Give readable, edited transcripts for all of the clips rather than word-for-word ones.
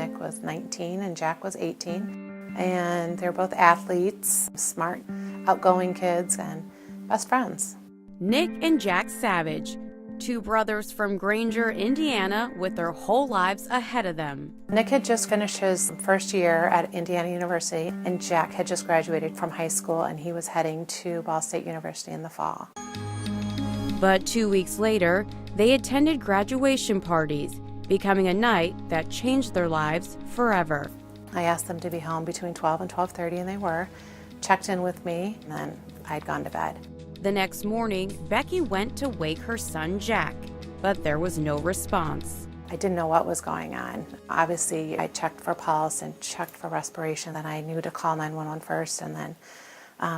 Nick was 19 and Jack was 18. And they're both athletes, smart, outgoing kids, and best friends. Nick and Jack Savage, two brothers from Granger, Indiana, with their whole lives ahead of them. Nick had just finished his first year at Indiana University, and Jack had just graduated from high school, and he was heading to Ball State University in the fall. But 2 weeks later, they attended graduation parties, becoming a night that changed their lives forever. I asked them to be home between 12 and 12:30, and they were. Checked in with me, and then I'd gone to bed. The next morning, Becky went to wake her son Jack, but there was no response. I didn't know what was going on. Obviously, I checked for pulse and checked for respiration. Then I knew to call 911 first and then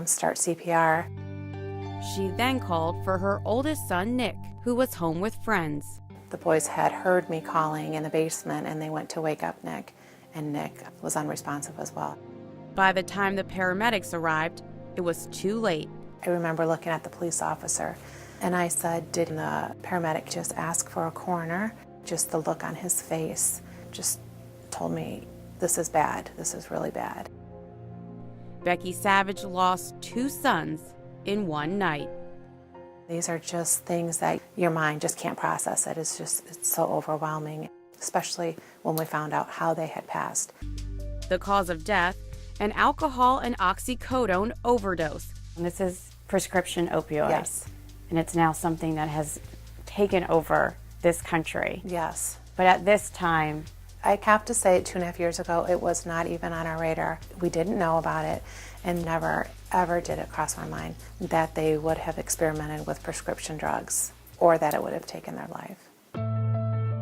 start CPR. She then called for her oldest son, Nick, who was home with friends. The boys had heard me calling in the basement, and they went to wake up Nick, and Nick was unresponsive as well. By the time the paramedics arrived, it was too late. I remember looking at the police officer, and I said, did the paramedic just ask for a coroner? Just the look on his face just told me, this is bad, this is really bad. Becky Savage lost two sons in one night. These are just things that your mind just can't process it. It's so overwhelming, especially when we found out how they had passed. The cause of death, an alcohol and oxycodone overdose. This is prescription opioid. Yes. And it's now something that has taken over this country. Yes. But at this time, I have to say 2.5 years ago, it was not even on our radar. We didn't know about it, and never, ever did it cross my mind that they would have experimented with prescription drugs or that it would have taken their life.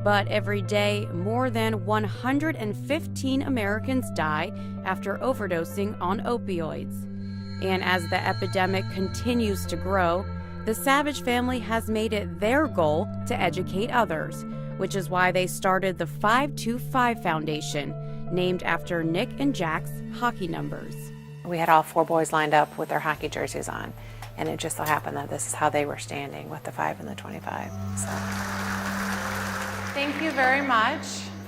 But every day, more than 115 Americans die after overdosing on opioids. And as the epidemic continues to grow, the Savage family has made it their goal to educate others, which is why they started the 525 Foundation, named after Nick and Jack's hockey numbers. We had all 4 boys lined up with their hockey jerseys on, and it just so happened that this is how they were standing, with the 5 and the 25. So, thank you very much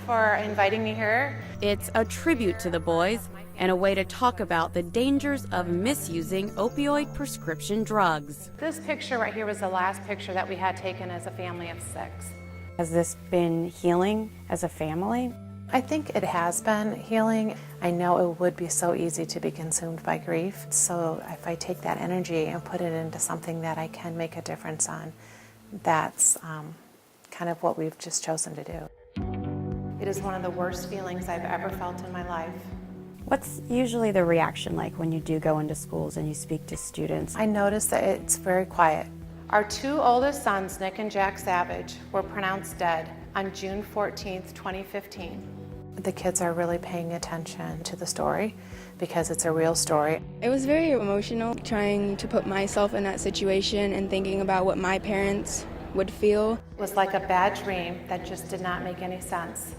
for inviting me here. It's a tribute to the boys and a way to talk about the dangers of misusing opioid prescription drugs. This picture right here was the last picture that we had taken as a family of 6. has this been healing as a family? I think it has been healing. I know it would be so easy to be consumed by grief. So if I take that energy and put it into something that I can make a difference on, that's kind of what we've just chosen to do. It is one of the worst feelings I've ever felt in my life. What's usually the reaction like when you do go into schools and you speak to students? I notice that it's very quiet. Our 2 oldest sons, Nick and Jack Savage, were pronounced dead on June 14th, 2015. The kids are really paying attention to the story because it's a real story. It was very emotional trying to put myself in that situation and thinking about what my parents would feel. It was like a bad dream that just did not make any sense.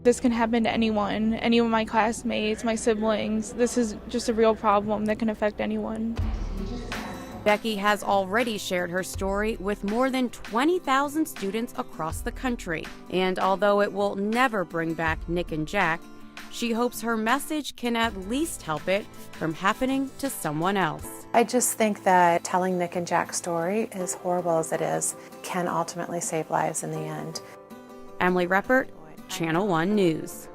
This can happen to anyone, any of my classmates, my siblings. This is just a real problem that can affect anyone. Becky has already shared her story with more than 20,000 students across the country. And although it will never bring back Nick and Jack, she hopes her message can at least help it from happening to someone else. I just think that telling Nick and Jack's story, as horrible as it is, can ultimately save lives in the end. Emily Reppert, Channel 1 News.